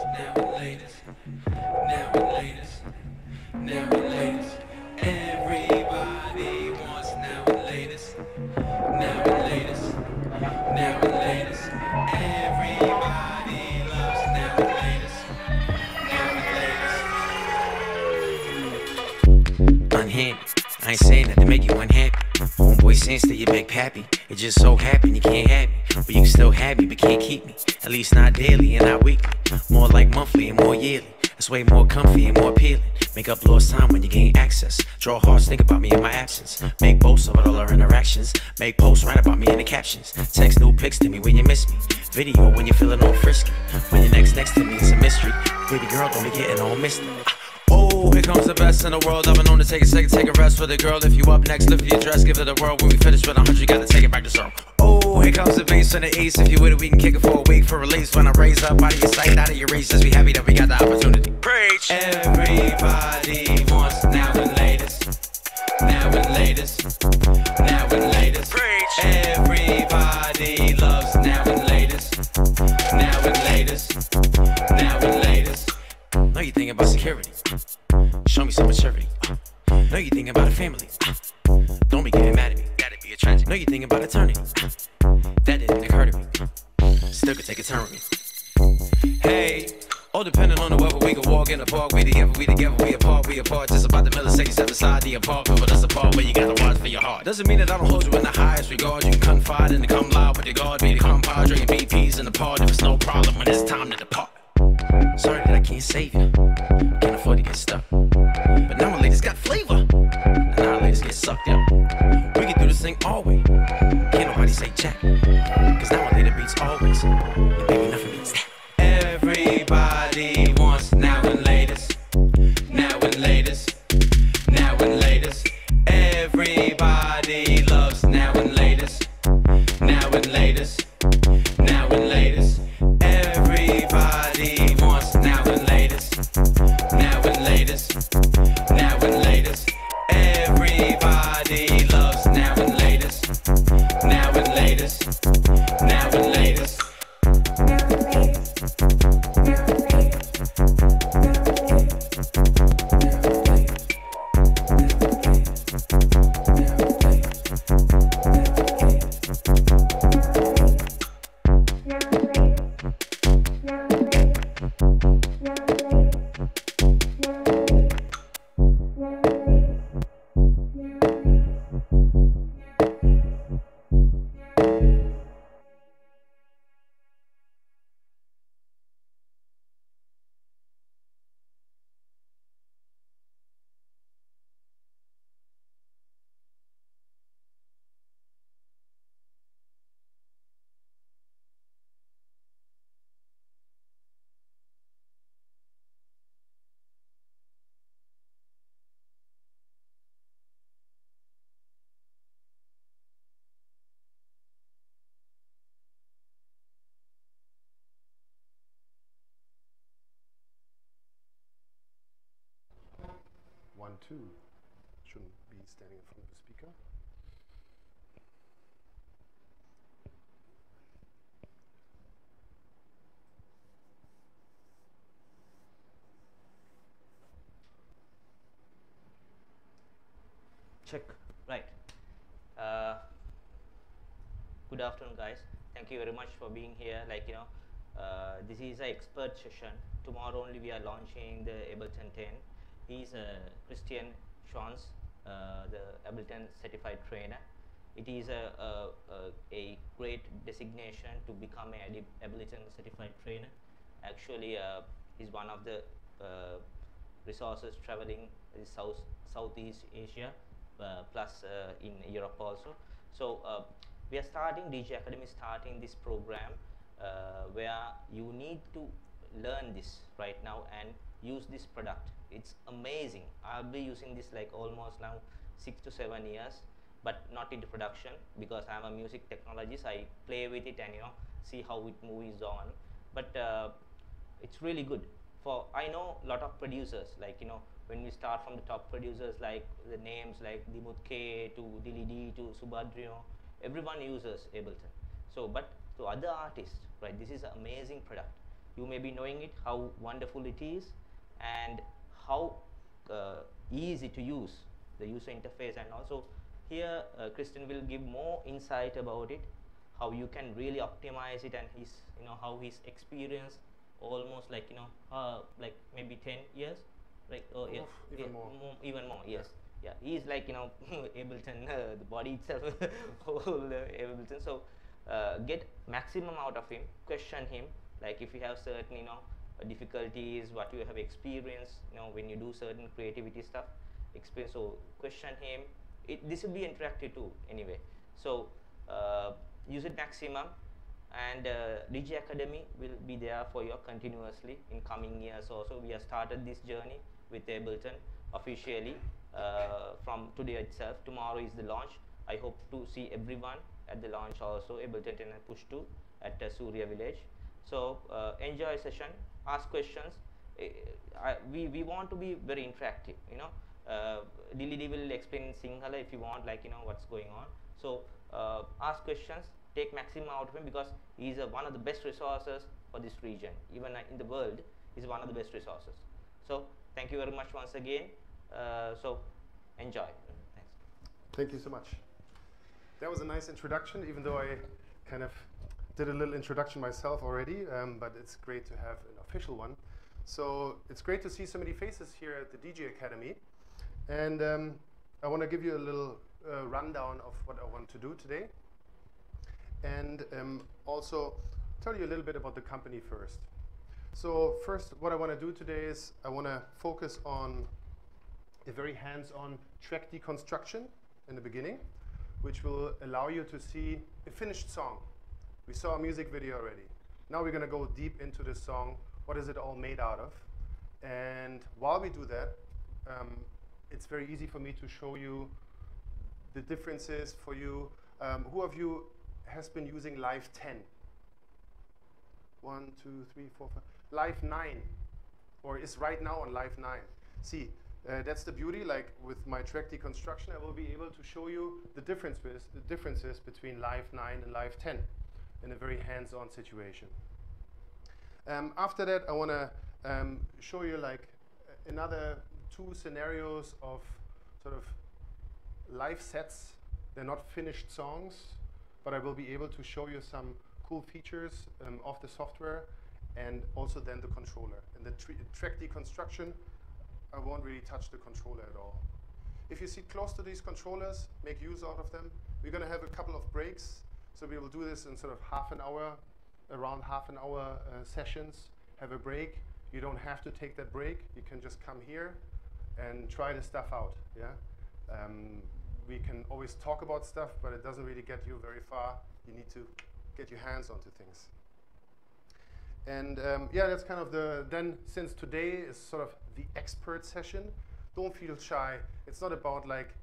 now and latest, now and latest, now and latest. Everybody wants now and latest, now and latest, now and latest. Everybody loves now and latest, now and latest. Unhappy, I ain't saying that to make you unhappy. Homeboy sense that you big pappy. It just so happen you can't have me. But you can still have me, but can't keep me. At least not daily and not weekly. More like monthly and more yearly. It's way more comfy and more appealing. Make up lost time when you gain access. Draw hearts, think about me in my absence. Make boasts of all our interactions. Make posts, write about me in the captions. Text new pics to me when you miss me. Video when you're feeling all frisky. When you're next to me, it's a mystery. Baby girl, don't be getting all misty. Oh, here comes the best in the world. I've been known to take a second, take a rest for the girl. If you up next, lift your dress, give it a whirl. When we finish with 100, you gotta take it back to zero. Oh, here comes the bass and the ace. If you with it, we can kick it for a week for release. When I raise up out of your sight, out of your reach, just be happy that we got the opportunity. Preach. Everybody wants now and latest, now and latest, now and latest. Preach. Everybody loves now and latest, now and latest, now and latest. Know you thinking about security. Show me some maturity. Know you thinking about a family. Don't be getting mad at me. That'd be a tragedy. Know you thinking about eternity. That didn't occur to me. Still could take a turn with me. Hey, all depending on the weather, we can walk in the park. We together, we apart. Just about the millisecond step inside the apartment. But that's the part where you gotta watch for your heart. Doesn't mean that I don't hold you in the highest regard. You can confide and come loud with your guard. Be the compadre and BP's in the part. If it's no problem when it's time to depart. Sorry that I can't save you. Can't afford to get stuck. But now my ladies got flavor. And now our ladies get sucked up. We can do this thing all way. Can't nobody say jack. Cause now my lady beats always. And baby, nothing beats that. Everybody wants now and latest. Now and latest. Now and latest. Everybody loves now and latest. Now and latest. Now and latest. Everybody wants now and latest. Now and latest. Now and latest. Everybody loves now and latest. Now and latest. Now and latest. One, two. Shouldn't be standing in front of the speaker. Check. Right. Good afternoon, guys. Thank you very much for being here. This is an expert session. Tomorrow only we are launching the Ableton 10. He's a Christian Schwanz, the Ableton certified trainer. It is a great designation to become a Ableton certified trainer. Actually, he's one of the resources traveling in Southeast Asia, plus in Europe also. So we are starting, DJ Academy is starting this program where you need to learn this right now and use this product. It's amazing. I'll be using this like almost now 6 to 7 years, but not into production because I'm a music technologist. I play with it and see how it moves on. But it's really good. For I know a lot of producers, when we start from the top producers, like the names like Dimut K to Dilly D to Subhadrio, everyone uses Ableton. So but to other artists, right, this is an amazing product. you may be knowing it, how wonderful it is, and how easy to use the user interface. And also here Christian will give more insight about it, how you can really optimize it, and his, you know, how his experience almost like, you know, like maybe 10 years, right? Oh yeah, even more. even more, yes. Yeah, he's like, you know, Ableton, the body itself, whole Ableton. So get maximum out of him, question him, like if you have certain, you know, difficulties, what you have experienced, you know, when you do certain creativity stuff, experience. So question him. This will be interactive too anyway. So use it maximum, and DJ Academy will be there for you continuously in coming years. Also, we have started this journey with Ableton officially from today itself. Tomorrow is the launch. I hope to see everyone at the launch also, Ableton 10 and Push 2 at Surya Village. So enjoy session, ask questions. We want to be very interactive, you know. Dilly will explain in Sinhala if you want, like, you know, what's going on. So ask questions, take maximum out of him, because he is one of the best resources for this region, even in the world. He's one of the best resources. So thank you very much once again. So enjoy. Thanks. Thank you so much. That was a nice introduction, even though I kind of did a little introduction myself already, but it's great to have an official one. So it's great to see so many faces here at the DJ Academy. And I want to give you a little rundown of what I want to do today. And also tell you a little bit about the company first. So first, what I want to do today is I want to focus on a very hands-on track deconstruction in the beginning, which will allow you to see a finished song. We saw a music video already. Now we're going to go deep into this song. What is it all made out of? And while we do that, it's very easy for me to show you the differences for you. Who of you has been using Live 10? 1, 2, 3, 4, 5. Live 9, or is right now on Live 9. See, that's the beauty. Like with my track deconstruction, I will be able to show you the differences between Live 9 and Live 10 in a very hands-on situation. After that, I want to show you like another 2 scenarios of sort of live sets. They're not finished songs, but I will be able to show you some cool features of the software, and also then the controller. In the track deconstruction, I won't really touch the controller at all. If you sit close to these controllers, make use out of them. We're going to have a couple of breaks, so we will do this in sort of half an hour, around half an hour sessions. Have a break. You don't have to take that break. You can just come here and try the stuff out. Yeah. We can always talk about stuff, but it doesn't really get you very far. You need to get your hands onto things. And yeah, that's kind of the, then since today is sort of the expert session, don't feel shy. It's not about like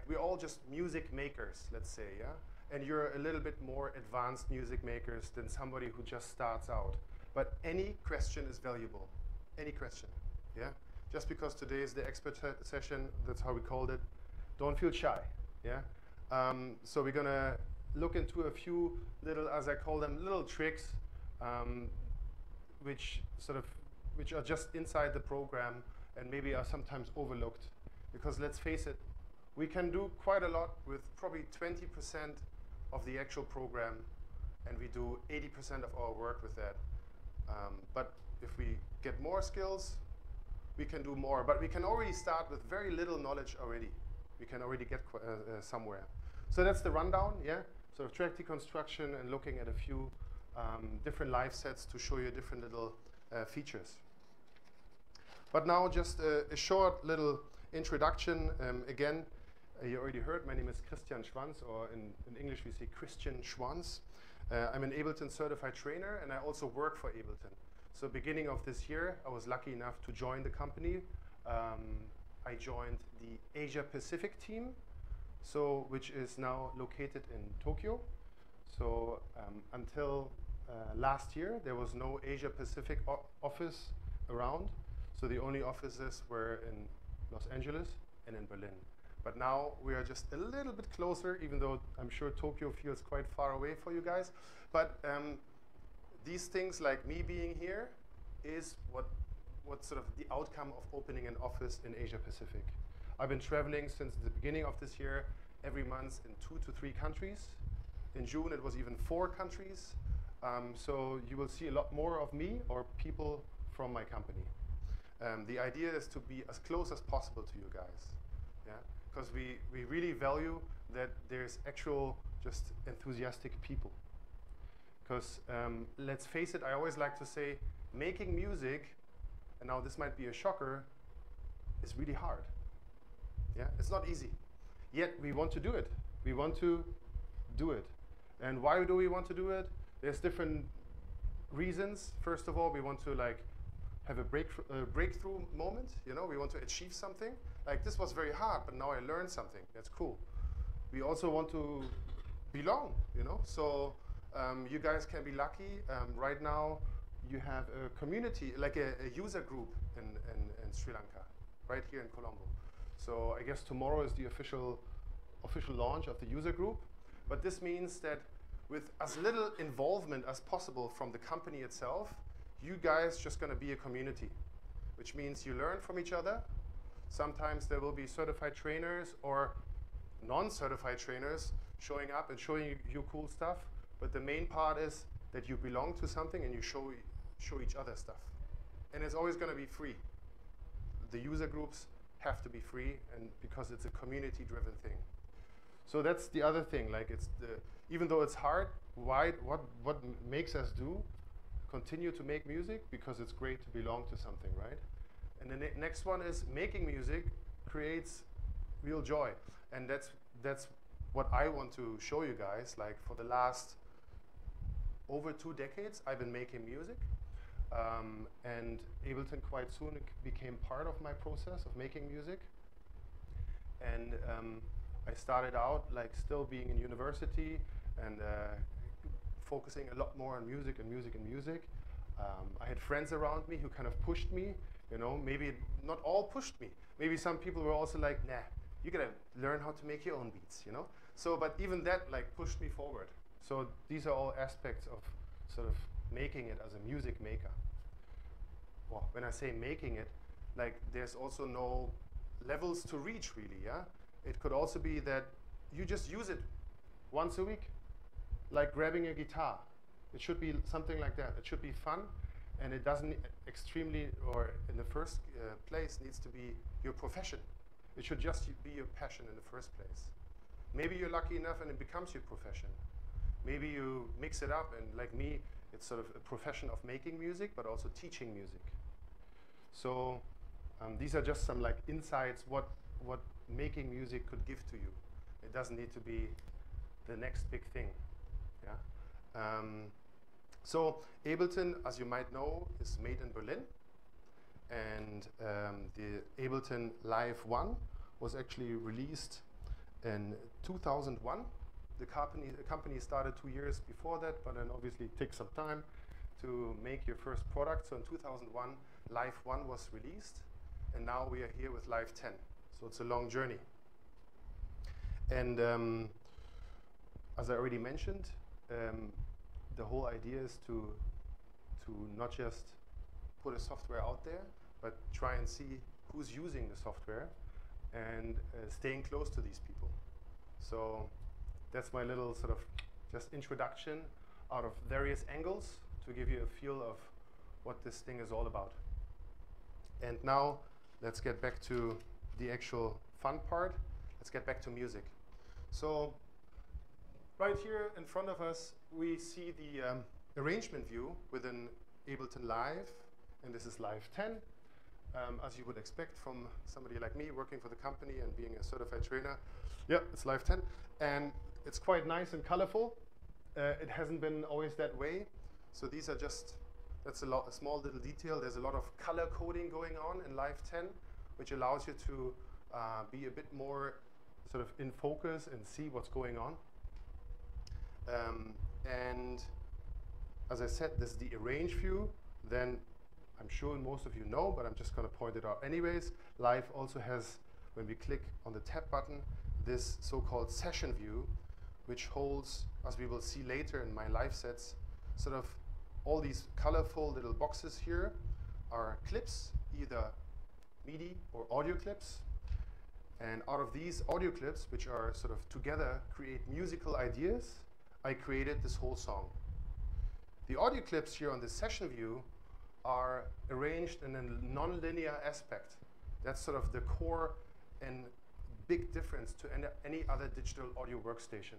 we're all just music makers, let's say, yeah? And you're a little bit more advanced music makers than somebody who just starts out. But any question is valuable, any question, yeah? Just because today is the expert session, that's how we called it, don't feel shy, yeah? So we're gonna look into a few little, as I call them, little tricks, which are just inside the program and maybe are sometimes overlooked. Because let's face it, we can do quite a lot with probably 20% of the actual program, and we do 80% of our work with that. But if we get more skills, we can do more. But we can already start with very little knowledge already. We can already get somewhere. So that's the rundown, yeah? So track deconstruction and looking at a few different live sets to show you different little features. But now just a short little introduction. Again, you already heard, my name is Christian Schwanz, or in English we say Christian Schwanz. I'm an Ableton certified trainer, and I also work for Ableton. So beginning of this year, I was lucky enough to join the company. I joined the Asia Pacific team, so which is now located in Tokyo. So until last year, there was no Asia Pacific office around. So the only offices were in Los Angeles and in Berlin. But now we are just a little bit closer, even though I'm sure Tokyo feels quite far away for you guys. But these things, like me being here, is what sort of the outcome of opening an office in Asia Pacific. I've been traveling since the beginning of this year, every month in 2 to 3 countries. In June, it was even 4 countries. So you will see a lot more of me or people from my company. The idea is to be as close as possible to you guys, yeah? Because we really value that there's actual just enthusiastic people. Because let's face it, I always like to say, making music, and now this might be a shocker, is really hard. Yeah, it's not easy. Yet we want to do it. We want to do it. And why do we want to do it? There's different reasons. First of all, we want to like have a breakthrough moment. You know, we want to achieve something. Like, this was very hard, but now I learned something. That's cool. We also want to belong, you know. So you guys can be lucky. Right now, you have a community, like a user group in Sri Lanka, right here in Colombo. So I guess tomorrow is the official launch of the user group. But this means that with as little involvement as possible from the company itself, you guys just going to be a community, which means you learn from each other. Sometimes there will be certified trainers or non-certified trainers showing up and showing you cool stuff. But the main part is that you belong to something and you show each other stuff. And it's always going to be free. The user groups have to be free, and because it's a community-driven thing. So that's the other thing. Like, it's even though it's hard, what makes us continue to make music? Because it's great to belong to something, right? And the next one is making music creates real joy, and that's what I want to show you guys. Like, for the last over 2 decades, I've been making music, and Ableton quite soon became part of my process of making music. And I started out like still being in university and focusing a lot more on music and music and music. I had friends around me who kind of pushed me, you know, maybe not all pushed me. Maybe some people were also like, nah, you gotta learn how to make your own beats, you know? So, but even that like pushed me forward. So these are all aspects of sort of making it as a music maker. Well, when I say making it, like there's also no levels to reach really, yeah? It could also be that you just use it once a week, like grabbing a guitar. It should be something like that. It should be fun, and it doesn't extremely, or in the first place, needs to be your profession. It should just be your passion in the first place. Maybe you're lucky enough and it becomes your profession. Maybe you mix it up, and like me, it's sort of a profession of making music, but also teaching music. So these are just some like insights what making music could give to you. It doesn't need to be the next big thing. Yeah. So Ableton, as you might know, is made in Berlin, and the Ableton Live 1 was actually released in 2001. The company started 2 years before that, but then obviously it takes some time to make your first product. So in 2001, Live 1 was released, and now we are here with Live 10. So it's a long journey. And as I already mentioned, the whole idea is to not just put a software out there, but try and see who's using the software and staying close to these people. So that's my little sort of just introduction out of various angles to give you a feel of what this thing is all about. And now let's get back to the actual fun part. Let's get back to music. So right here in front of us, we see the arrangement view within Ableton Live, and this is Live 10. As you would expect from somebody like me working for the company and being a certified trainer. Yeah, it's Live 10. And it's quite nice and colorful. It hasn't been always that way. So these are just, that's a small little detail. There's a lot of color coding going on in Live 10, which allows you to be a bit more sort of in focus and see what's going on. And as I said, this is the arrange view. Then I'm sure most of you know, but I'm just going to point it out anyways. Live also has, when we click on the tab button, this so-called session view, which holds, as we will see later in my live sets, sort of all these colorful little boxes here are clips, either MIDI or audio clips. And out of these audio clips, which are sort of together create musical ideas, I created this whole song. The audio clips here on this session view are arranged in a non-linear aspect. That's sort of the core and big difference to any other digital audio workstation.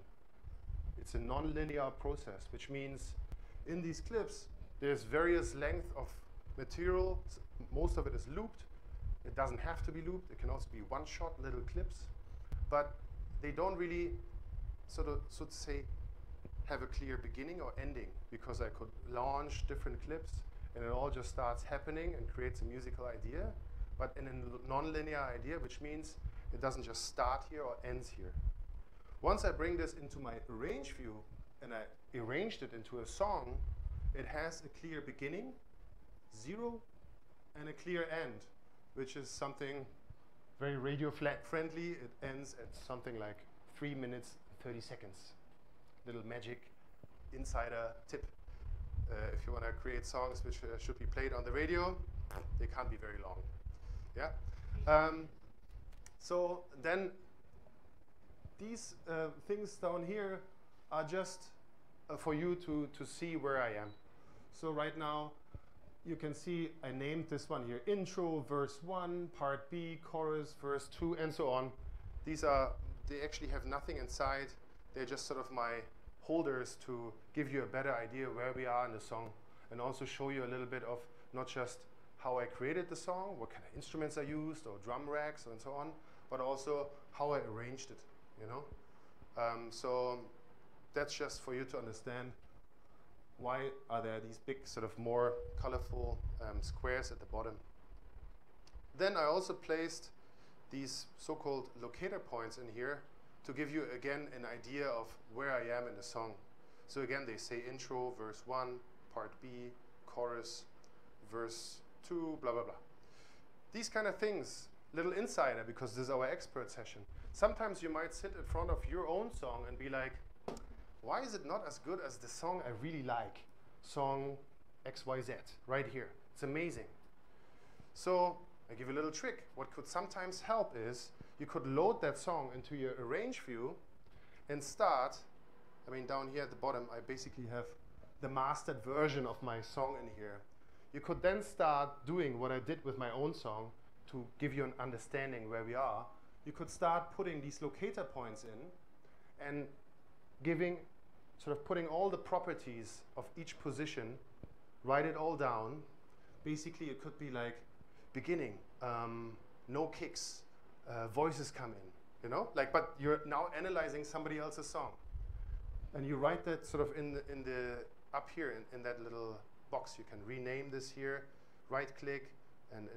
It's a non-linear process, which means in these clips, there's various length of material. Most of it is looped. It doesn't have to be looped. It can also be one-shot little clips. But they don't really, so to say, have a clear beginning or ending, because I could launch different clips and it all just starts happening and creates a musical idea, but in a non-linear idea, which means it doesn't just start here or ends here. Once I bring this into my arrange view and I arranged it into a song, it has a clear beginning, 0, and a clear end, which is something very radio friendly. It ends at something like 3 minutes, 30 seconds. Little magic insider tip. If you want to create songs which should be played on the radio, they can't be very long. Yeah. So then these things down here are just for you to see where I am. So right now you can see I named this one here intro, verse 1, part B, chorus, verse 2, and so on. They actually have nothing inside. They're just sort of my holders to give you a better idea where we are in the song, and also show you a little bit of not just how I created the song, what kind of instruments I used, or drum racks, and so on, but also how I arranged it, you know? So that's just for you to understand why are there these big sort of more colorful squares at the bottom. Then I also placed these so-called locator points in here to give you again an idea of where I am in the song. So again, they say intro, verse 1, part B, chorus, verse 2, blah, blah, blah. These kind of things, little insider, because this is our expert session. Sometimes you might sit in front of your own song and be like, why is it not as good as the song I really like? Song XYZ, right here. It's amazing. So I give you a little trick. What could sometimes help is you could load that song into your arrange view and start, I mean, down here at the bottom, I basically have the mastered version of my song in here. You could then start doing what I did with my own song to give you an understanding where we are. You could start putting these locator points in and putting all the properties of each position, write it all down. Basically, it could be like beginning, no kicks, voices come in, you know? Like, but you're now analyzing somebody else's song. And you write that sort of in the up here in that little box. You can rename this here, right click, and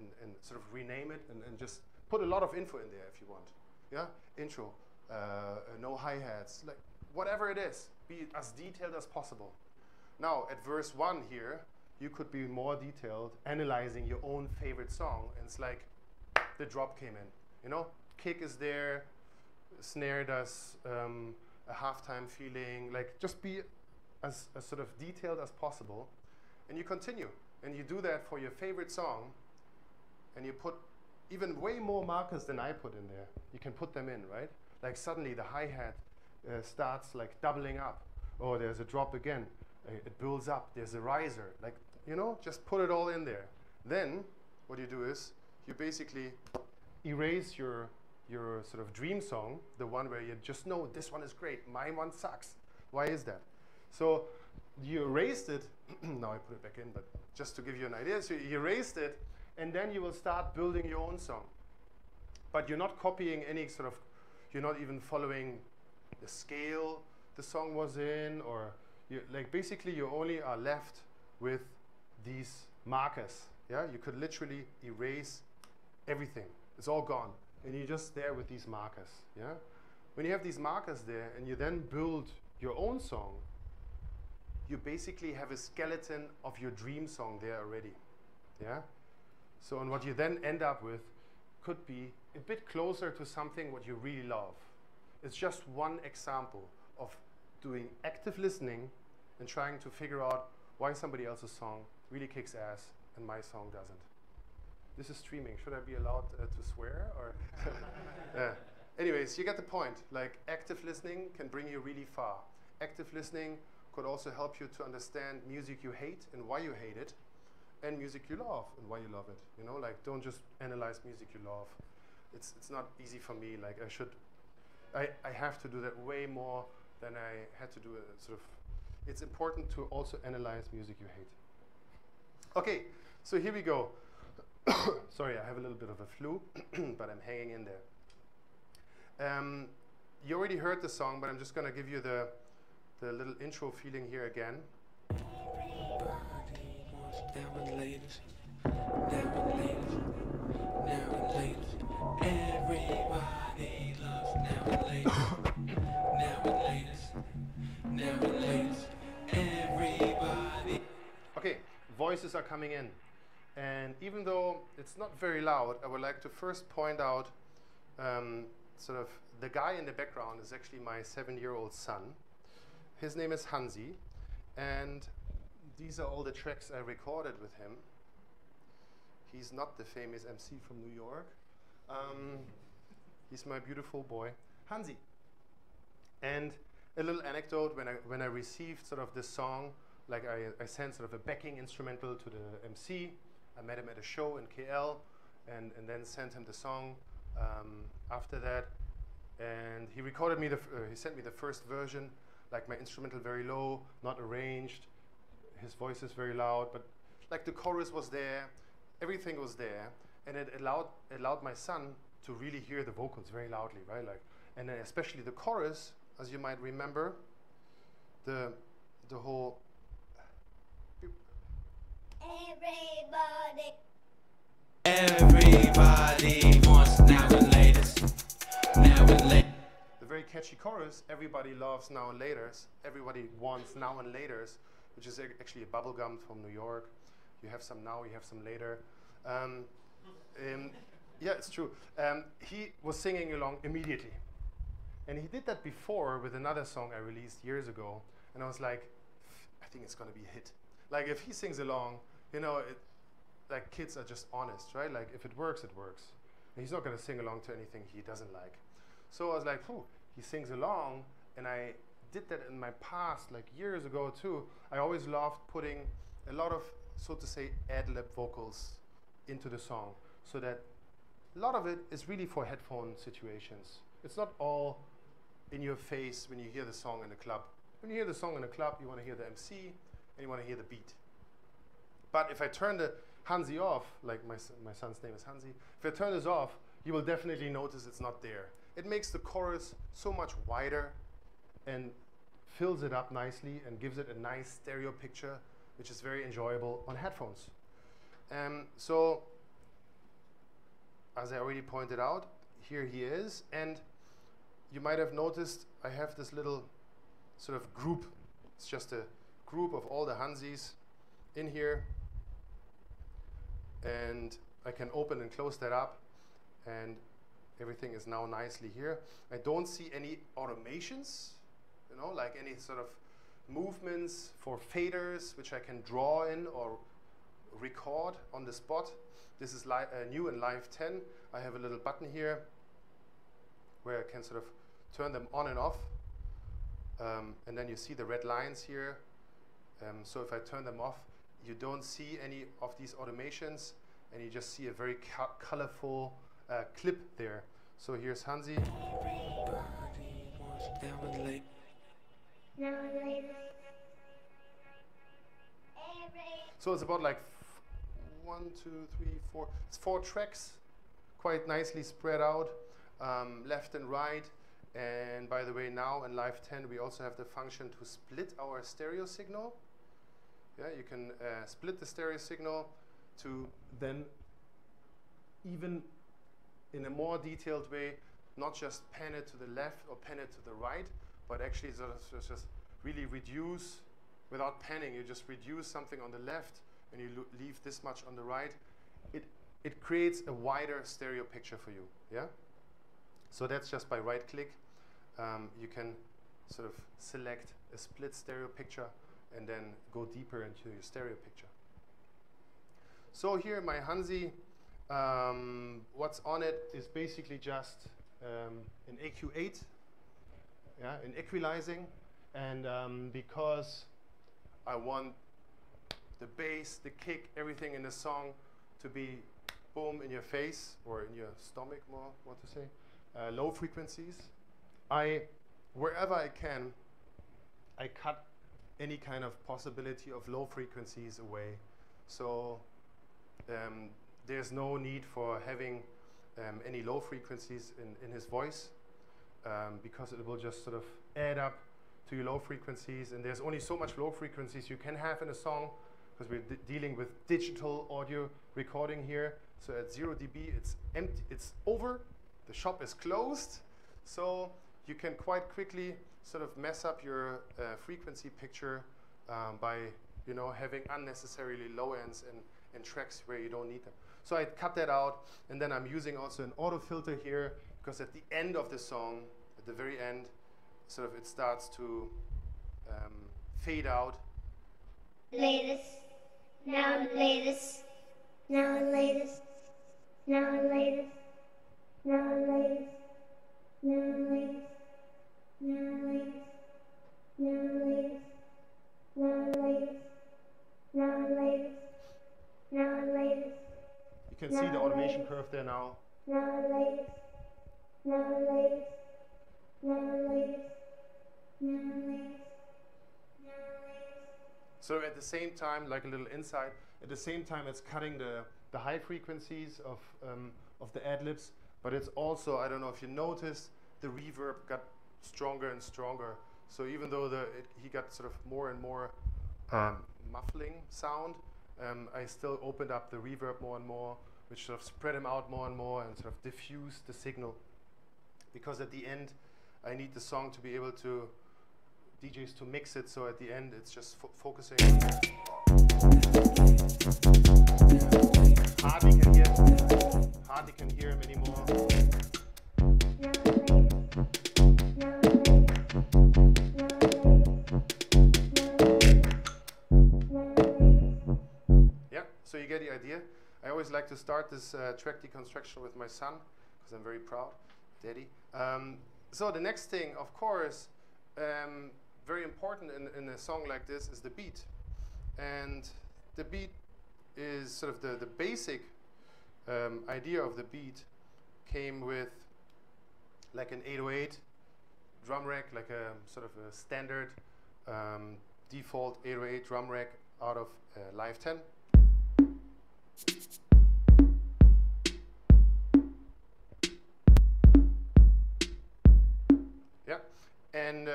sort of rename it and just put a lot of info in there if you want. Yeah, intro, no hi-hats, like whatever it is, be as detailed as possible. Now at verse 1 here, you could be more detailed, analyzing your own favorite song, and it's like the drop came in. You know, kick is there, snare does a halftime feeling, like just be as sort of detailed as possible. And you continue, and you do that for your favorite song, and you put even way more markers than I put in there. You can put them in, right? Like suddenly the hi-hat starts like doubling up, or there's a drop again, it builds up, there's a riser, like, you know, just put it all in there. Then what you do is you basically erase your sort of dream song, the one where you just know this one is great, my one sucks. Why is that? So you erased it, now I put it back in, but just to give you an idea, so you erased it, and then you will start building your own song. But you're not copying any sort of, you're not even following the scale the song was in, or like basically you only are left with these markers. Yeah, you could literally erase everything. It's all gone, and you're just there with these markers. Yeah, when you have these markers there, and you then build your own song, you basically have a skeleton of your dream song there already. Yeah, so and what you then end up with could be a bit closer to something what you really love. It's just one example of doing active listening and trying to figure out why somebody else's song really kicks ass and my song doesn't. This is streaming. Should I be allowed to swear? Or yeah. Anyways, you get the point. Like, active listening can bring you really far. Active listening could also help you to understand music you hate and why you hate it, and music you love and why you love it. You know, like, don't just analyze music you love. It's not easy for me. Like, I have to do that way more than I had to do it. Sort of, it's important to also analyze music you hate. Okay, so here we go. Sorry, I have a little bit of a flu, but I'm hanging in there. You already heard the song, but I'm just going to give you the little intro feeling here again. Everybody loves now and latest. Now and latest. Now and latest. Everybody. Okay, voices are coming in. And even though it's not very loud, I would like to first point out sort of the guy in the background is actually my 7-year-old son. His name is Hansi, and these are all the tracks I recorded with him. He's not the famous MC from New York. He's my beautiful boy, Hansi. And a little anecdote, when I received sort of this song, like I sent sort of a backing instrumental to the MC. I met him at a show in KL, and then sent him the song after that. And he recorded me, he sent me the first version, like my instrumental very low, not arranged. His voice is very loud, but like the chorus was there, everything was there, and it allowed my son to really hear the vocals very loudly, right? Like, and then especially the chorus, as you might remember, the whole. Everybody wants now and latest. Now and latest. The very catchy chorus, everybody loves now and laters. Everybody wants now and laters, which is actually a bubblegum from New York. You have some now, you have some later. Yeah, it's true. He was singing along immediately. And he did that before with another song I released years ago. And I was like, I think it's going to be a hit. Like, if he sings along, you know, like, kids are just honest, right? Like, if it works, it works. And he's not going to sing along to anything he doesn't like. So I was like, he sings along. And I did that in my past, like years ago too. I always loved putting a lot of, so to say, ad-lib vocals into the song, so that a lot of it is really for headphone situations. It's not all in your face when you hear the song in the club. When you hear the song in the club, you want to hear the MC and you want to hear the beat. But if I turn the Hansi off, like my son's name is Hansi, if I turn this off, you will definitely notice it's not there. It makes the chorus so much wider and fills it up nicely and gives it a nice stereo picture, which is very enjoyable on headphones. So, as I already pointed out, here he is. And you might have noticed I have this little sort of group. It's just a group of all the Hansis in here. And I can open and close that up. And everything is now nicely here. I don't see any automations, you know, like any sort of movements for faders, which I can draw in or record on the spot. This is new in Live 10. I have a little button here where I can sort of turn them on and off. And then you see the red lines here. So if I turn them off, you don't see any of these automations, and you just see a very colorful clip there. So here's Hansi. So it's about like 1, 2, 3, 4. It's 4 tracks, quite nicely spread out, left and right. And by the way, now in Live 10, we also have the function to split our stereo signal. Yeah, you can split the stereo signal to then even in a more detailed way, not just pan it to the left or pan it to the right, but actually sort of just really reduce, without panning, you just reduce something on the left and you leave this much on the right. It creates a wider stereo picture for you, yeah? So that's just by right click. You can sort of select a split stereo picture and then go deeper into your stereo picture. So here my Hansi, what's on it is basically just an AQ8, yeah, in equalizing, and because I want the bass, the kick, everything in the song to be boom in your face or in your stomach, more what to say, low frequencies. Wherever I can, I cut any kind of possibility of low frequencies away. So there's no need for having any low frequencies in his voice, because it will just sort of add up to your low frequencies, and there's only so much low frequencies you can have in a song, because we're dealing with digital audio recording here. So at 0 dB, it's empty, it's over, the shop is closed, so you can quite quickly sort of mess up your frequency picture by, you know, having unnecessarily low ends and tracks where you don't need them. So I cut that out, and then I'm using also an auto filter here, because at the end of the song, at the very end, sort of it starts to fade out. Latest, now latest, now latest, now latest, now latest, now latest, now latest, now latest, now latest, now latest, now latest. You can see the automation curve there now. Now latest, now latest, now latest, now latest, now latest. So at the same time, like a little insight, at the same time it's cutting the high frequencies of the ad-libs, but it's also, I don't know if you noticed, the reverb got stronger and stronger. So even though he got sort of more and more muffling sound, I still opened up the reverb more and more, which sort of spread him out more and more and sort of diffused the signal. Because at the end, I need the song to be able to, DJs to mix it, so at the end it's just focusing. Hardly can hear him anymore. Yeah, so you get the idea. I always like to start this track deconstruction with my son, because I'm very proud, Daddy. So the next thing, of course, very important in a song like this is the beat. And the beat is sort of the basic idea of the beat came with like an 808 drum rack, like a sort of a standard default 808 drum rack out of Live 10. Yeah, and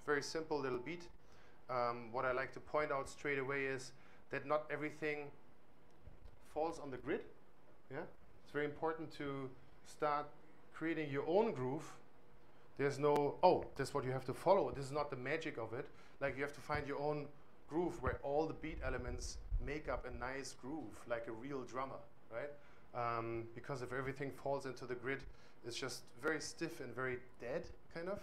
very simple little beat. What I like to point out straight away is that not everything falls on the grid. Yeah, it's very important to start creating your own groove. There's no, oh, that's what you have to follow. This is not the magic of it. Like, you have to find your own groove where all the beat elements make up a nice groove, like a real drummer, right? Because if everything falls into the grid, it's just very stiff and very dead, kind of.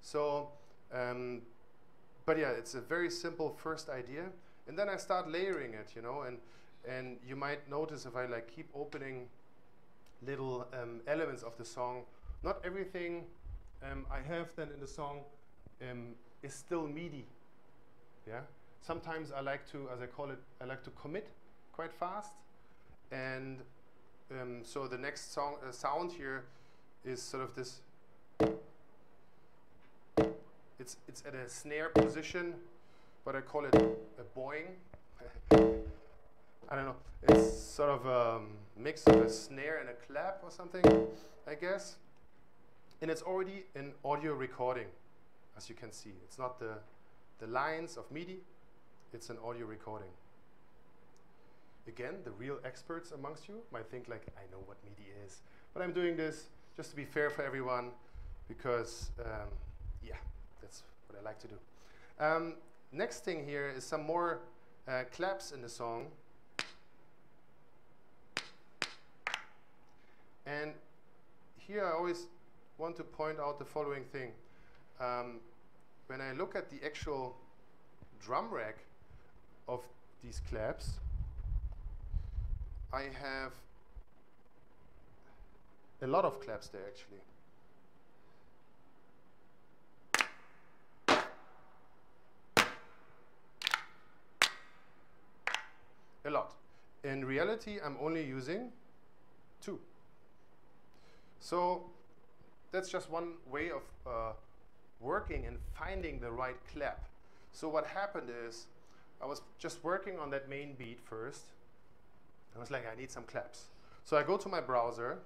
So, but yeah, it's a very simple first idea. And then I start layering it, you know, and you might notice if I like keep opening little elements of the song, not everything I have then in the song is still MIDI. Yeah. Sometimes I like to, as I call it, I like to commit quite fast, and so the next song sound here is sort of this. It's at a snare position, but I call it a boing. I don't know. It's sort of a mix of a snare and a clap or something, I guess. And it's already an audio recording, as you can see. It's not the lines of MIDI, it's an audio recording. Again, the real experts amongst you might think like, I know what MIDI is. But I'm doing this just to be fair for everyone, because yeah, that's what I like to do. Next thing here is some more claps in the song. And here I always want to point out the following thing. When I look at the actual drum rack of these claps, I have a lot of claps there actually. A lot. In reality, I'm only using 2. So that's just one way of working and finding the right clap. So what happened is, I was just working on that main beat first. I was like, I need some claps. So I go to my browser,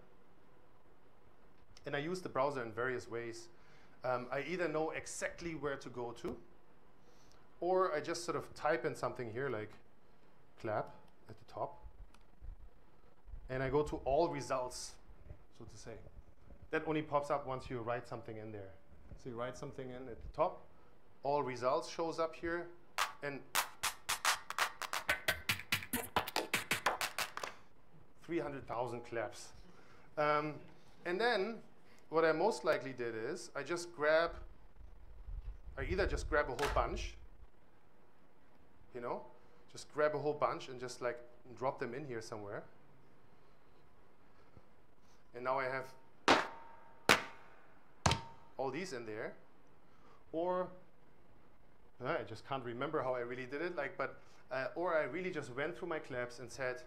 and I use the browser in various ways. I either know exactly where to go to, or I just sort of type in something here, like clap at the top, and I go to all results, so to say. That only pops up once you write something in there. So you write something in at the top, all results shows up here, and 300,000 claps. And then what I most likely did is I either just grab a whole bunch, you know, just grab a whole bunch and just like drop them in here somewhere. And now I have all these in there. Or I just can't remember how I really did it, like, or I really just went through my claps and said,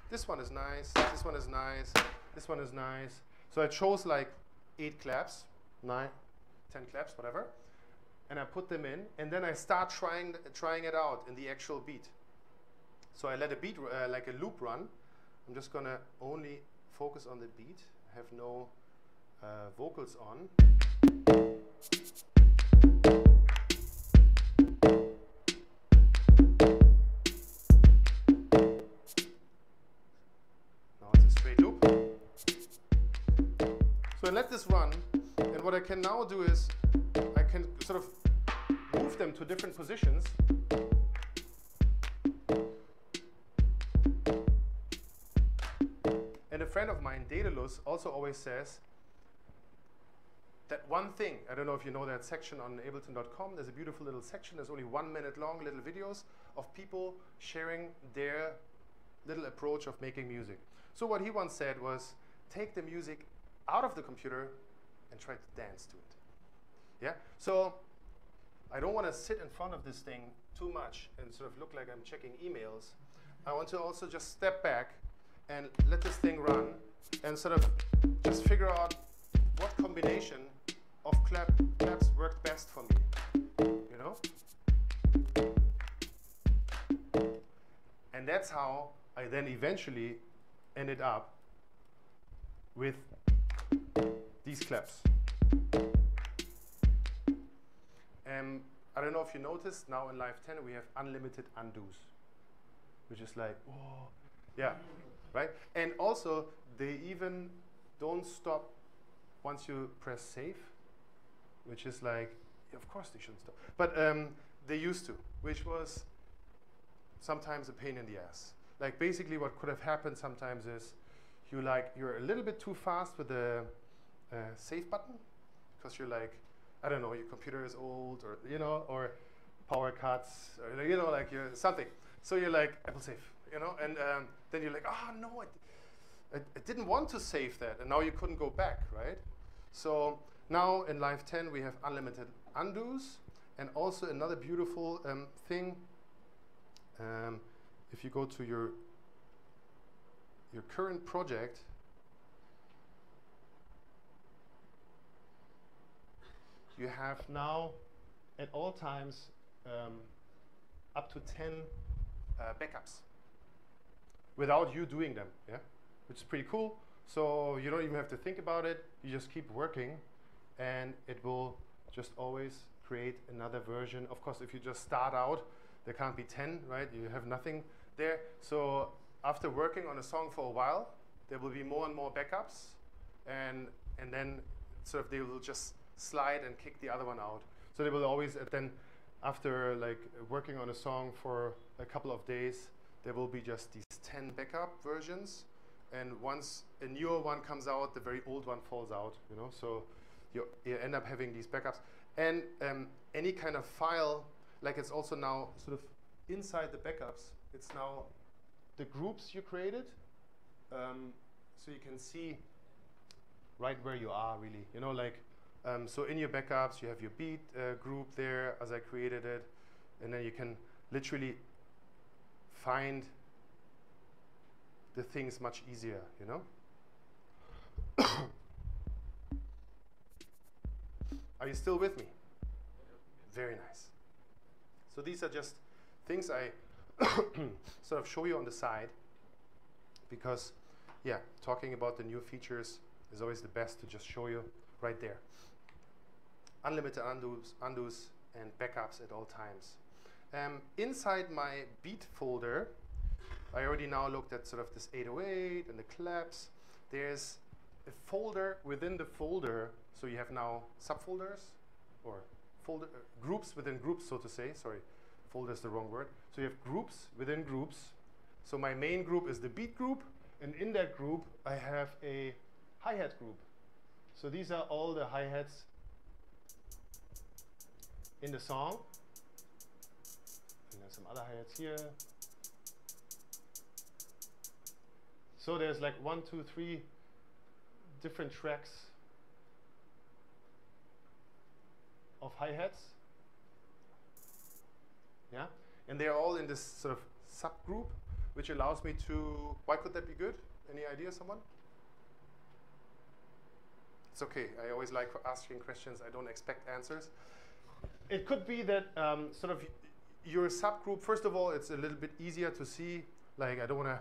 this one is nice, this one is nice, this one is nice. So I chose like 8 claps, 9, 10 claps, whatever, and I put them in, and then I start trying it out in the actual beat. So I let a beat, like a loop run. I'm just gonna only focus on the beat. I have no vocals on. Now it's a straight loop. So I let this run, and what I can now do is I can sort of move them to different positions. And a friend of mine, Daedalus, also always says that one thing, I don't know if you know that section on Ableton.com, there's a beautiful little section, there's only 1 minute long little videos of people sharing their little approach of making music. So what he once said was, take the music out of the computer and try to dance to it. Yeah? So I don't want to sit in front of this thing too much and sort of look like I'm checking emails. I want to also just step back and let this thing run and sort of just figure out what combination of claps worked best for me, you know? And that's how I then eventually ended up with these claps. I don't know if you noticed, now in Live 10 we have unlimited undos, which is like, whoa, yeah, right? And also, they even don't stop once you press save, which is like, yeah, of course they shouldn't stop. But they used to, which was sometimes a pain in the ass. Like basically what could have happened sometimes is you're a little bit too fast with the save button, because you're like, I don't know, your computer is old, or you know, or power cuts, or you know, like you're something. So you're like, Apple save, you know, and then you're like, oh no, I didn't want to save that, and now you couldn't go back, right? So now in Live 10 we have unlimited undos, and also another beautiful thing. If you go to your current project, you have now at all times up to 10 backups without you doing them, yeah, which is pretty cool. So you don't even have to think about it. You just keep working, and it will just always create another version. Of course, if you just start out, there can't be 10, right? You have nothing there. So after working on a song for a while, there will be more and more backups, and then sort of they will just slide and kick the other one out. So they will always, then after like working on a song for a couple of days, there will be just these 10 backup versions, and once a newer one comes out, the very old one falls out, you know? So you end up having these backups. And any kind of file like it's also now sort of inside the backups. It's now the groups you created, so you can see right where you are really. You know, like so in your backups you have your beat group there as I created it, and then you can literally find the things much easier. You know. Are you still with me? Very nice. So these are just things I sort of show you on the side, because, yeah, talking about the new features is always the best to just show you right there. Unlimited undos and backups at all times. Inside my beat folder, I already now looked at sort of this 808 and the claps. There's a folder within the folder, so you have now subfolders or folder groups within groups, so to say. Sorry, folder is the wrong word. So you have groups within groups. So my main group is the beat group, and in that group I have a hi-hat group. So these are all the hi-hats in the song. And there's some other hi-hats here. So there's like 1, 2, 3 different tracks of hi-hats. Yeah, and they're all in this sort of subgroup, which allows me to, why could that be good? Any idea, someone? It's okay, I always like asking questions, I don't expect answers. It could be that sort of your subgroup, first of all, it's a little bit easier to see, like I don't want to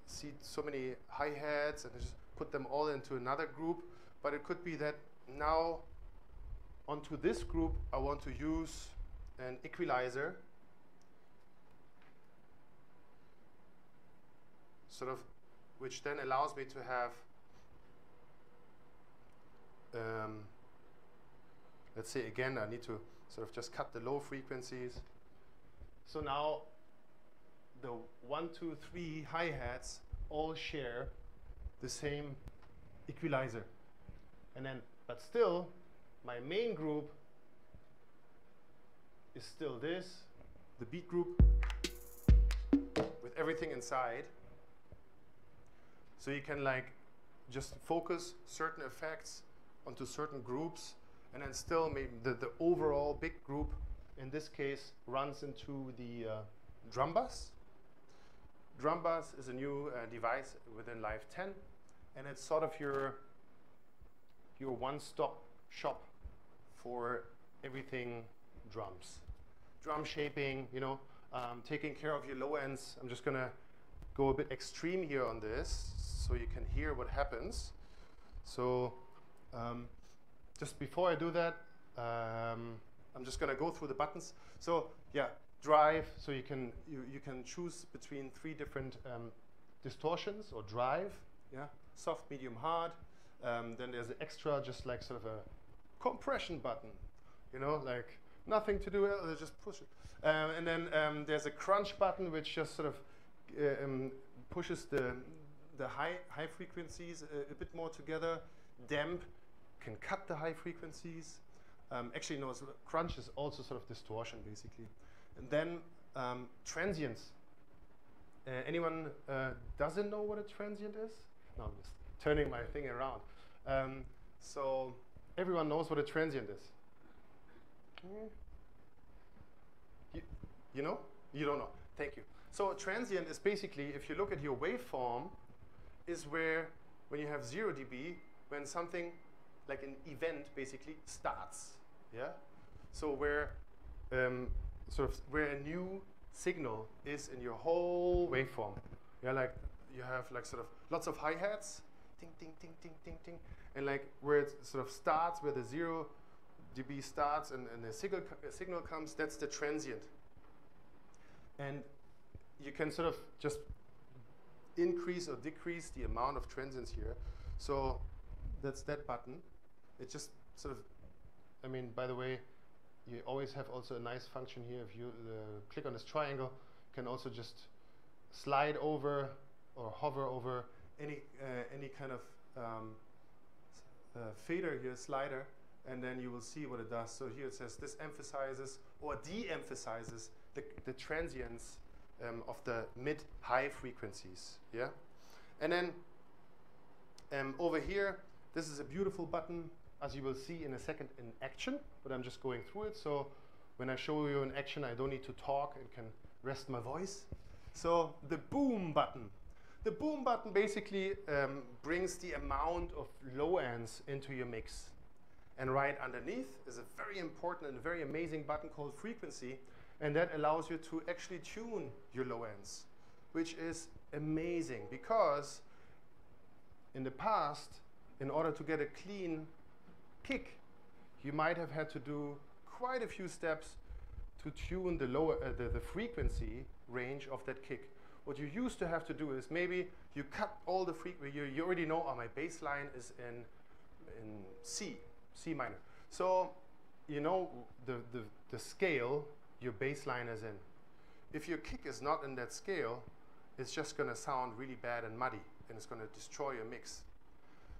see so many hi-hats and just put them all into another group, but it could be that now onto this group I want to use an equalizer, sort of, which then allows me to have, let's say again, I need to sort of just cut the low frequencies. So now the 1, 2, 3 hi-hats all share the same equalizer. And then, but still, my main group is still this, the beat group with everything inside. So you can like just focus certain effects onto certain groups, and then still maybe the overall big group in this case runs into the drum bus. Drum bus is a new device within Live 10, and it's sort of your one-stop shop for everything drums. Drum shaping, you know, taking care of your low ends. I'm just gonna go a bit extreme here on this so you can hear what happens. So just before I do that, I'm just gonna go through the buttons. So yeah, drive, so you can choose between 3 different distortions or drive, yeah, soft, medium, hard. Then there's an extra, just like sort of a compression button, you know, like nothing to do, just push it. And then there's a crunch button, which just sort of pushes the high frequencies a bit more together. Damp can cut the high frequencies. Actually, no, so crunch is also sort of distortion, basically. And then transients. Anyone doesn't know what a transient is? No, I'm just turning my thing around. So everyone knows what a transient is. You know? You don't know. Thank you. So a transient is basically, if you look at your waveform, is where, when you have 0 dB, when something like an event basically starts. Yeah? So where sort of where a new signal is in your whole waveform. Yeah, like you have like sort of lots of hi-hats, ting, ting, ting, ting, ting, ting, and like where it sort of starts, where the 0 dB starts and the signal comes, that's the transient. And you can sort of just increase or decrease the amount of transients here. So that's that button. It just sort of, I mean, by the way, you always have also a nice function here. If you click on this triangle, you can also just slide over or hover over any kind of fader here, slider, and then you will see what it does. So here it says this emphasizes or de-emphasizes the transients of the mid-high frequencies. Yeah, and then over here, this is a beautiful button, as you will see in a second in action, but I'm just going through it. So when I show you in action, I don't need to talk and can rest my voice. So the boom button. The boom button basically brings the amount of low ends into your mix. And right underneath is a very important and very amazing button called frequency, and that allows you to actually tune your low ends, which is amazing because in the past, in order to get a clean kick, you might have had to do quite a few steps to tune the lower the frequency range of that kick. What you used to have to do is maybe you cut all the frequency. You already know, oh, my bass line is in C minor. So you know the scale your bass line is in. If your kick is not in that scale, it's just going to sound really bad and muddy, and it's going to destroy your mix.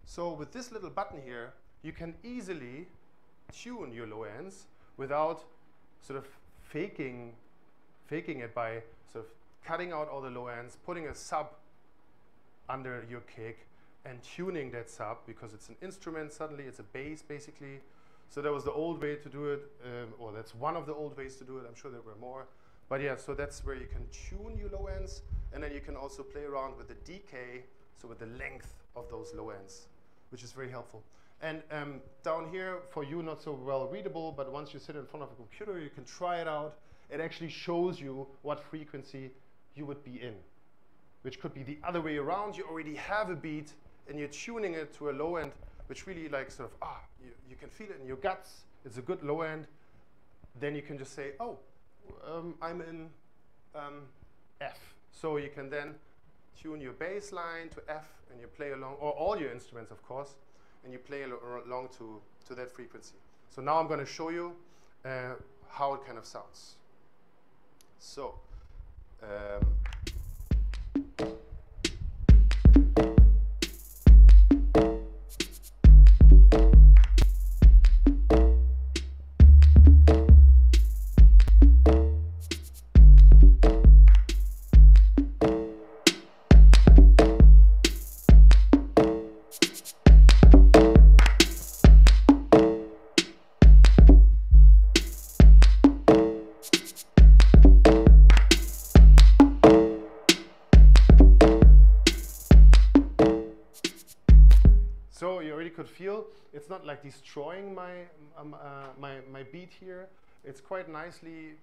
So with this little button here, you can easily tune your low ends without sort of faking it by sort of cutting out all the low ends, putting a sub under your kick and tuning that sub, because it's an instrument, suddenly it's a bass basically. So that was the old way to do it, or that's one of the old ways to do it. I'm sure there were more. But yeah, so that's where you can tune your low ends, and then you can also play around with the decay, so with the length of those low ends, which is very helpful. And down here, for you, not so well readable, but once you sit in front of a computer, you can try it out. It actually shows you what frequency you would be in, which could be the other way around. You already have a beat, and you're tuning it to a low end, which really like sort of, you can feel it in your guts. It's a good low end. Then you can just say, oh, I'm in F. So you can then tune your bass line to F, and you play along, or all your instruments, of course, and you play along to that frequency. So now I'm going to show you how it kind of sounds. So, so you already could feel it's not like destroying my beat here. It's quite nicely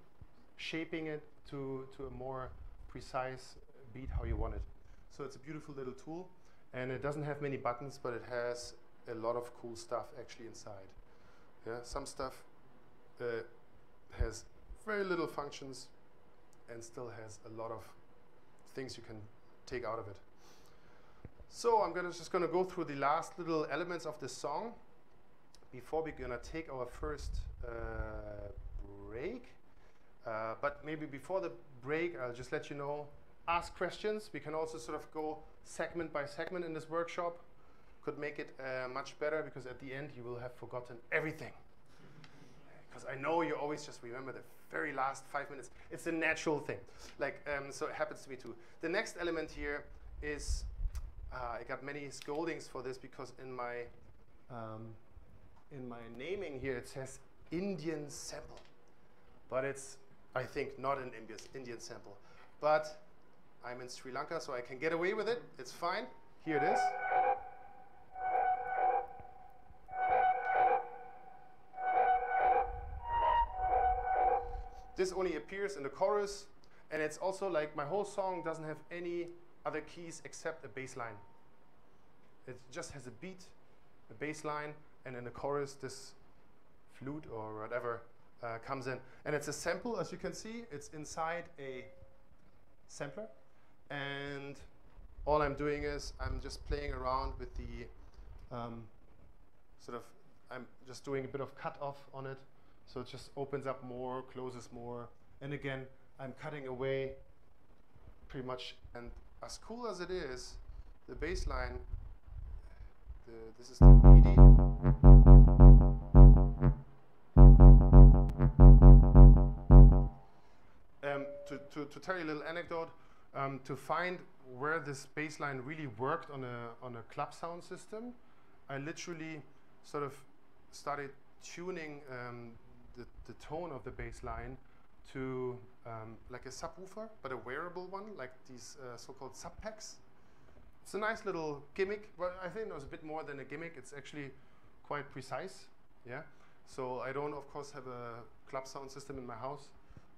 shaping it to a more precise beat how you want it. So it's a beautiful little tool, and it doesn't have many buttons, but it has a lot of cool stuff actually inside. Yeah, some stuff has very little functions and still has a lot of things you can take out of it. So I'm just going to go through the last little elements of this song before we're going to take our first break. But maybe before the break, I'll just let you know, ask questions. We can also sort of go segment by segment in this workshop. Could make it much better, because at the end you will have forgotten everything. Because I know you always just remember the very last 5 minutes. It's a natural thing. Like, so it happens to me too. The next element here is, I got many scoldings for this, because in my naming here it says Indian sample, but it's, I think, not an Indian sample. But I'm in Sri Lanka, so I can get away with it. It's fine. Here it is. This only appears in the chorus, and it's also like my whole song doesn't have any other keys except a bass line. It just has a beat, a bass line, and in the chorus this flute or whatever comes in. And it's a sample, as you can see. It's inside a sampler, and all I'm doing is I'm just playing around with the I'm just doing a bit of cut off on it, so it just opens up more, closes more, and again I'm cutting away pretty much. And as cool as it is, the bass line this is the MIDI. To tell you a little anecdote, to find where this bass line really worked on a club sound system, I literally sort of started tuning the tone of the bass line to like a subwoofer, but a wearable one, like these so-called sub packs. It's a nice little gimmick. Well, I think it was a bit more than a gimmick. It's actually quite precise. Yeah. So I don't, of course, have a club sound system in my house.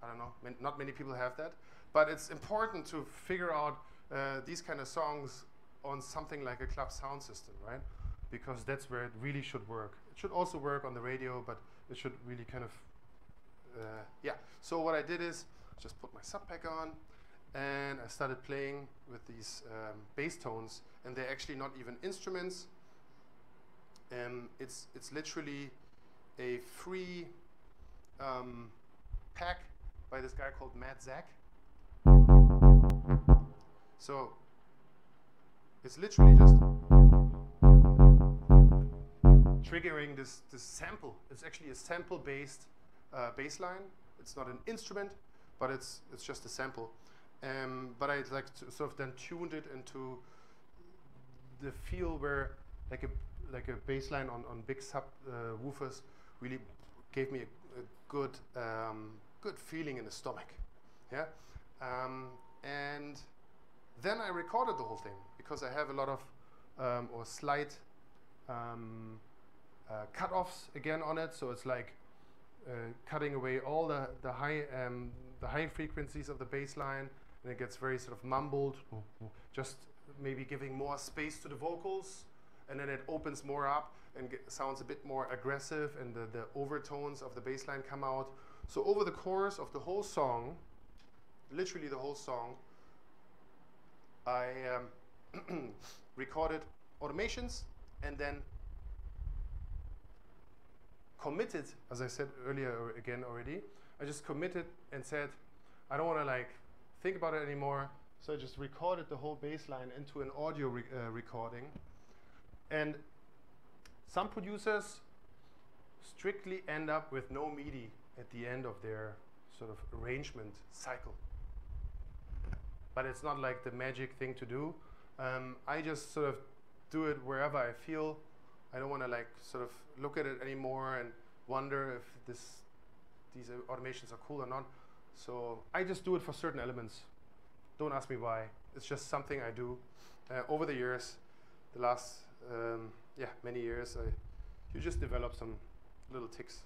I don't know. Not many people have that. But it's important to figure out these kind of songs on something like a club sound system, right? Because that's where it really should work. It should also work on the radio, but it should really kind of, yeah. So what I did is just put my sub pack on, and I started playing with these bass tones, and they're actually not even instruments. It's literally a free pack by this guy called Matt Zach. So it's literally just triggering this sample. It's actually a sample-based bass line. It's not an instrument, but it's just a sample. But I like to sort of then tuned it into the feel where like a bass line on big sub woofers really gave me a good good feeling in the stomach. Yeah, and then I recorded the whole thing because I have a lot of or slight cut-offs again on it. So it's like cutting away all the high frequencies of the bass line, and it gets very sort of mumbled, just maybe giving more space to the vocals, and then it opens more up and sounds a bit more aggressive, and the overtones of the bass line come out. So over the course of the whole song, literally the whole song, I recorded automations and then committed, as I said earlier again already, I just committed and said, I don't want to like think about it anymore. So I just recorded the whole bass line into an audio recording. And some producers strictly end up with no MIDI at the end of their sort of arrangement cycle. But it's not like the magic thing to do. I just sort of do it wherever I feel. I don't want to like sort of look at it anymore and wonder if these automations are cool or not. So I just do it for certain elements. Don't ask me why. It's just something I do. Over the years, the last many years, you just develop some little tics.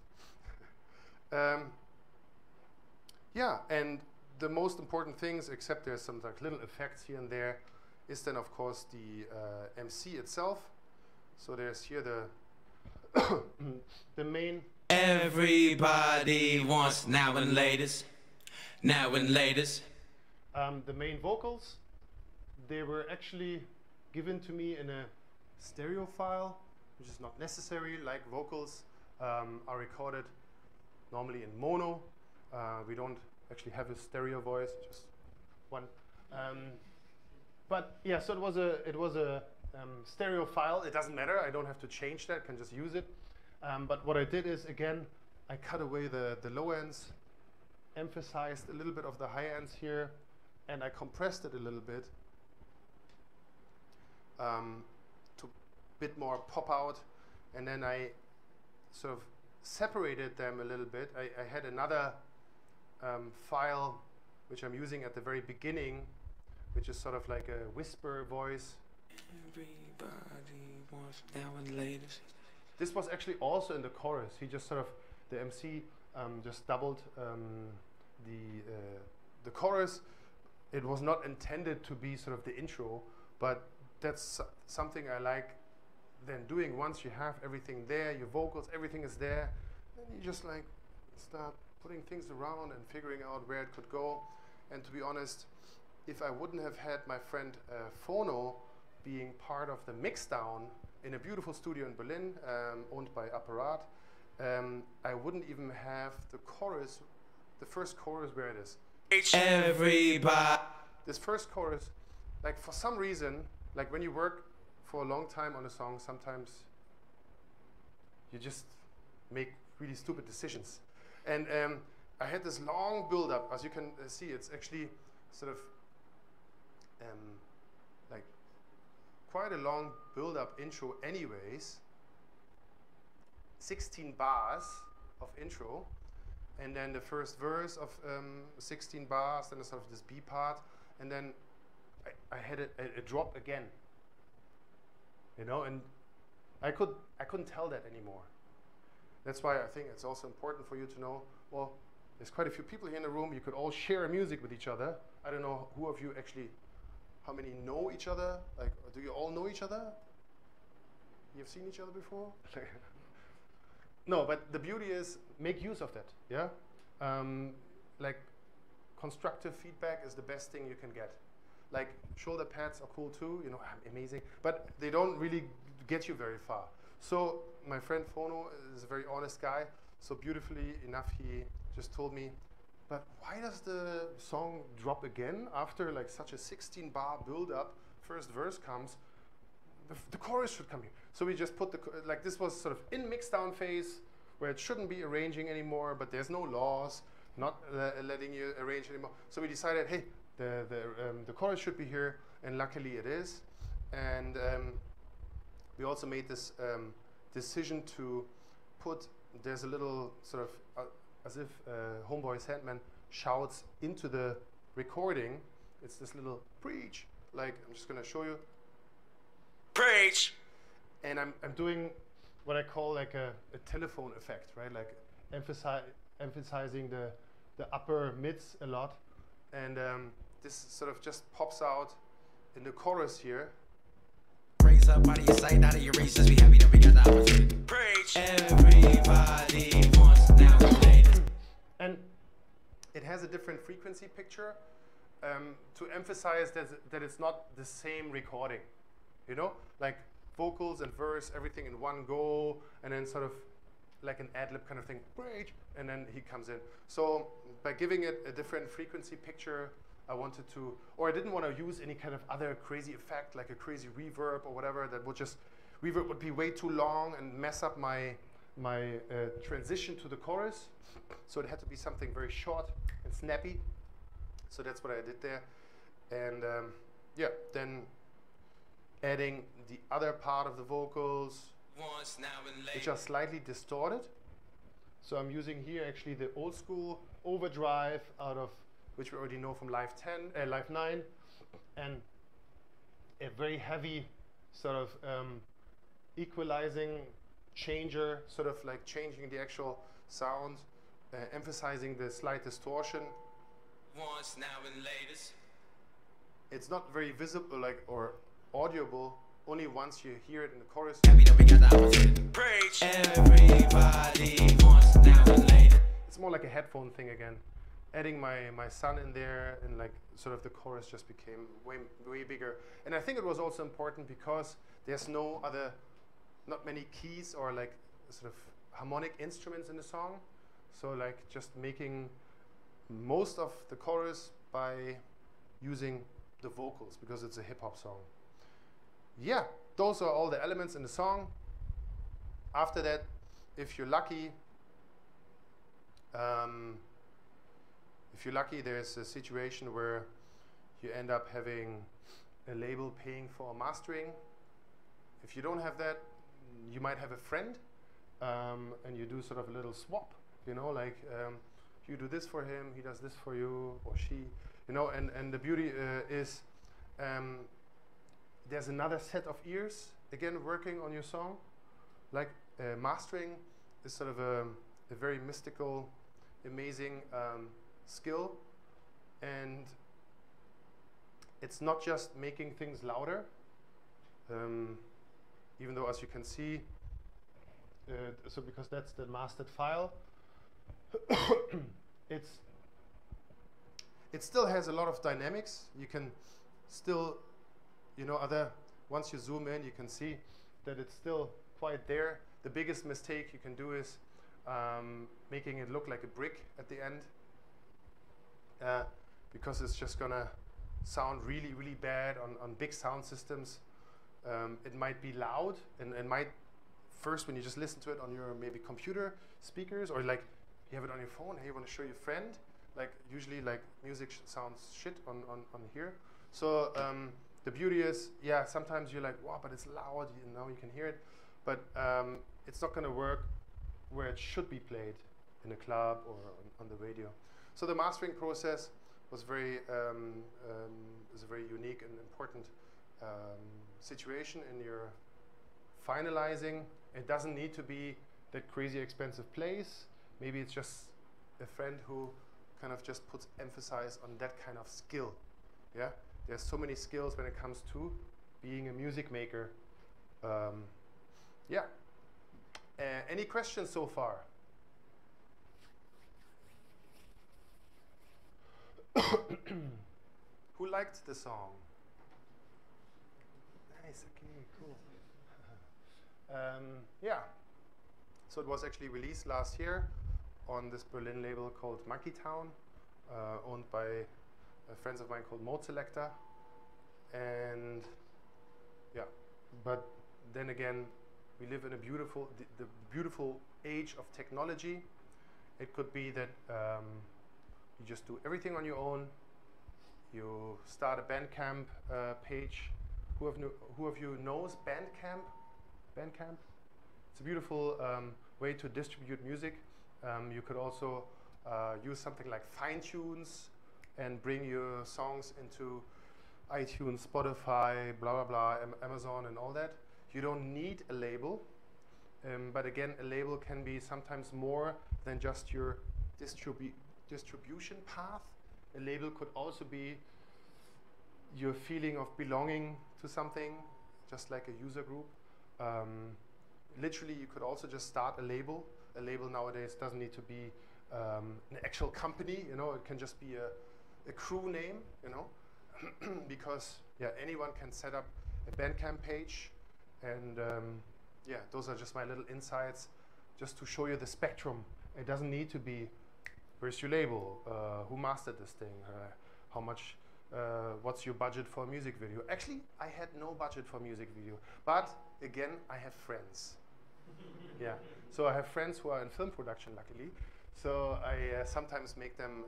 Yeah, and the most important things, except there's some like little effects here and there, is then of course the MC itself. So there's here the main. Everybody wants now and latest, now and latest. The main vocals, they were actually given to me in a stereo file, which is not necessary. Like vocals are recorded normally in mono. We don't actually have a stereo voice, just one. But yeah, so it was a stereo file. It doesn't matter. I don't have to change that. I can just use it. But what I did is, again, I cut away the low ends, emphasized a little bit of the high ends here, and I compressed it a little bit to a bit more pop out. And then I sort of separated them a little bit. I had another file which I'm using at the very beginning, which is sort of like a whisper voice. Everybody wants now and latest. This was actually also in the chorus. He just sort of, the MC just doubled the chorus. It was not intended to be sort of the intro, but that's something I like then doing. Once you have everything there, your vocals, everything is there, then you just like start putting things around and figuring out where it could go. And to be honest, if I wouldn't have had my friend Phono being part of the mixdown in a beautiful studio in Berlin, owned by Apparat, I wouldn't even have the chorus, the first chorus where it is. Everybody. This first chorus, like for some reason, like when you work for a long time on a song, sometimes you just make really stupid decisions. And I had this long build-up. As you can see, it's actually sort of like quite a long build-up intro anyways. 16 bars of intro, and then the first verse of 16 bars, then sort of this B part, and then I had a drop again. You know, and I couldn't tell that anymore. That's why I think it's also important for you to know, well, there's quite a few people here in the room. You could all share music with each other. I don't know who of you actually, how many know each other? Like, do you all know each other? You've seen each other before? No, but the beauty is make use of that, yeah? Like, constructive feedback is the best thing you can get. Like, shoulder pads are cool too, you know, amazing, but they don't really get you very far. So my friend Fono is a very honest guy, so beautifully enough he just told me, but why does the song drop again after like such a 16-bar build-up? First verse comes, the chorus should come here. So we just put like this was sort of in mixdown phase where it shouldn't be arranging anymore, but there's no laws not letting you arrange anymore. So we decided, hey, the chorus should be here, and luckily it is. And we also made this decision to put, there's a little sort of, as if Homeboy Sandman shouts into the recording. It's this little preach, like I'm just gonna show you. Preach! And I'm doing what I call like a telephone effect, right? Like emphasizing the upper mids a lot. And this sort of just pops out in the chorus here. Raise up out of your sight, out of your race, just be happy that we got the opportunity. Preach! Everybody wants now and later. And it has a different frequency picture to emphasize that it's not the same recording, you know? Like vocals and verse, everything in one go, and then sort of like an ad-lib kind of thing, preach, and then he comes in. So by giving it a different frequency picture, I wanted to, or I didn't want to use any kind of other crazy effect, like a crazy reverb or whatever, that would just, reverb would be way too long and mess up my transition to the chorus. So it had to be something very short and snappy. So that's what I did there. And yeah, then adding the other part of the vocals, which are slightly distorted. So I'm using here actually the old school overdrive out of, which we already know from Live 9, and a very heavy sort of equalizing changer, sort of like changing the actual sound, emphasizing the slight distortion. Once, now and laters. It's not very visible, like, or audible, only once you hear it in the chorus. Happy that we got the opportunity. Preach! Everybody wants now and later. It's more like a headphone thing again. Adding my son in there, and like sort of the chorus just became way bigger. And I think it was also important because there's not many keys or like sort of harmonic instruments in the song. So like just making most of the chorus by using the vocals because it's a hip hop song. Yeah, those are all the elements in the song. After that, if you're lucky, there's a situation where you end up having a label paying for mastering. If you don't have that, you might have a friend, and you do sort of a little swap, you know, like you do this for him, he does this for you, or she, you know, and the beauty is there's another set of ears, again, working on your song. Like mastering is sort of a very mystical, amazing skill, and it's not just making things louder, even though, as you can see, so because that's the mastered file, it still has a lot of dynamics. You can still, you know, once you zoom in, you can see that it's still quite there. The biggest mistake you can do is making it look like a brick at the end, because it's just gonna sound really bad on big sound systems. It might be loud and might first when you just listen to it on your maybe computer speakers or like you have it on your phone, hey, you want to show your friend, like usually like music sounds shit on here. So the beauty is, yeah, sometimes you're like, wow, but it's loud, you know, you can hear it, but it's not going to work where it should be played in a club or on the radio. So the mastering process was very is a very unique and important situation in your finalizing. It doesn't need to be that crazy expensive place. Maybe it's just a friend who kind of just puts emphasis on that kind of skill. Yeah, there's so many skills when it comes to being a music maker. Yeah. Any questions so far? Who liked the song? Nice, okay, cool. Yeah, so it was actually released last year on this Berlin label called Monkey Town, owned by friends of mine called Mode Selector. And yeah, but then again, we live in a beautiful, the beautiful age of technology. It could be that you just do everything on your own. You start a Bandcamp page. Who of you knows Bandcamp? Bandcamp? It's a beautiful way to distribute music. You could also use something like FineTunes and bring your songs into iTunes, Spotify, blah, blah, blah, Amazon and all that. You don't need a label. But again, a label can be sometimes more than just your distribution path. A label could also be your feeling of belonging to something, just like a user group. Literally, you could also just start a label. A label nowadays doesn't need to be an actual company, you know, it can just be a crew name, you know, because yeah, anyone can set up a Bandcamp page. And yeah, those are just my little insights, just to show you the spectrum. It doesn't need to be, where's your label? Who mastered this thing? How much? What's your budget for a music video? Actually, I had no budget for a music video, but again, I have friends. Yeah, so I have friends who are in film production, luckily. So I sometimes make them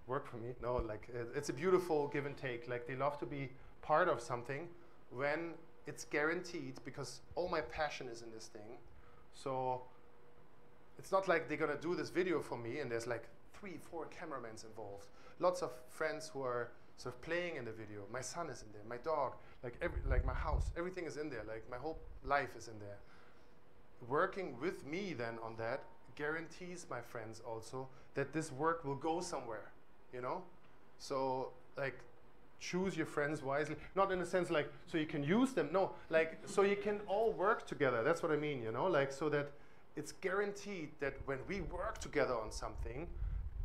work for me. No, like it's a beautiful give and take. Like they love to be part of something when it's guaranteed, because all my passion is in this thing. So it's not like they're gonna do this video for me and there's like 3-4 cameramans involved. Lots of friends who are sort of playing in the video. My son is in there, my dog, like my house, everything is in there, like my whole life is in there. Working with me then on that guarantees my friends also that this work will go somewhere, you know? So like choose your friends wisely, not in a sense like so you can use them, no, like so you can all work together. That's what I mean, you know, like so that it's guaranteed that when we work together on something,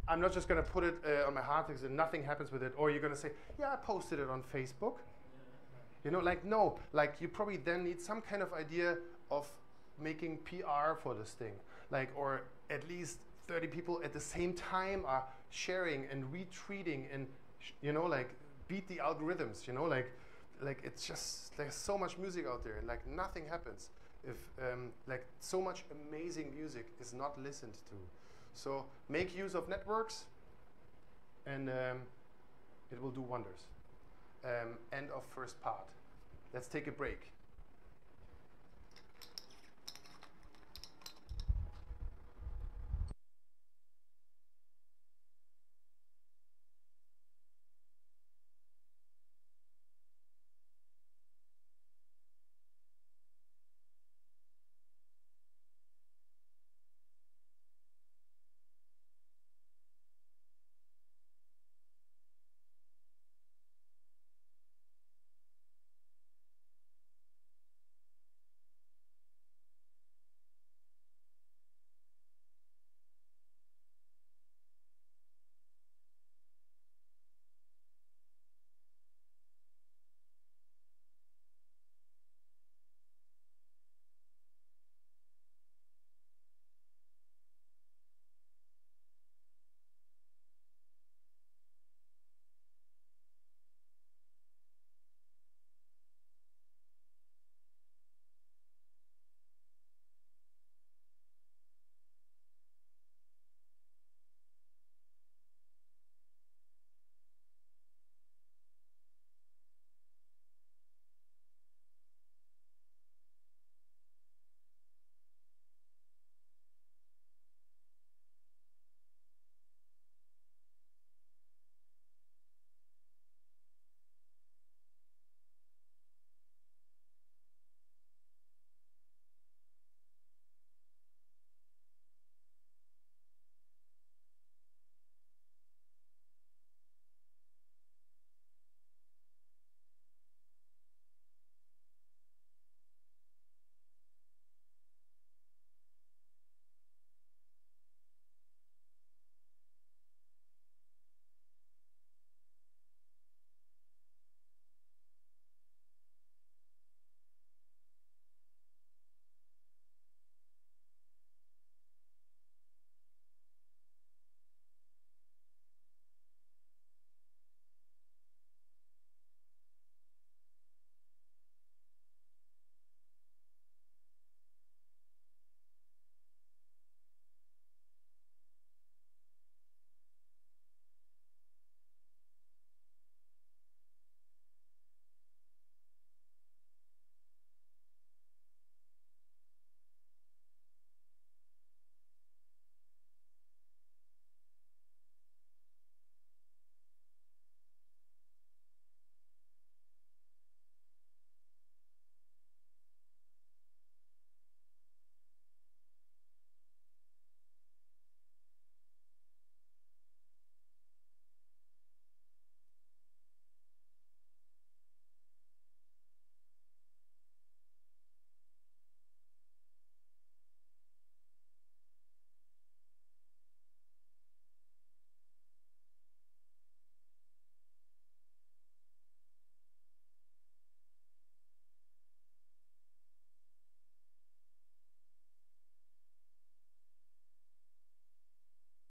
I'm not just going to put it on my hard disk and nothing happens with it, or you're going to say, yeah, I posted it on Facebook. You know, like, no, like you probably then need some kind of idea of making PR for this thing, like, or at least 30 people at the same time are sharing and retweeting and, you know, like beat the algorithms, you know, like it's just, there's so much music out there and like nothing happens if like so much amazing music is not listened to. So make use of networks and it will do wonders. End of first part. Let's take a break.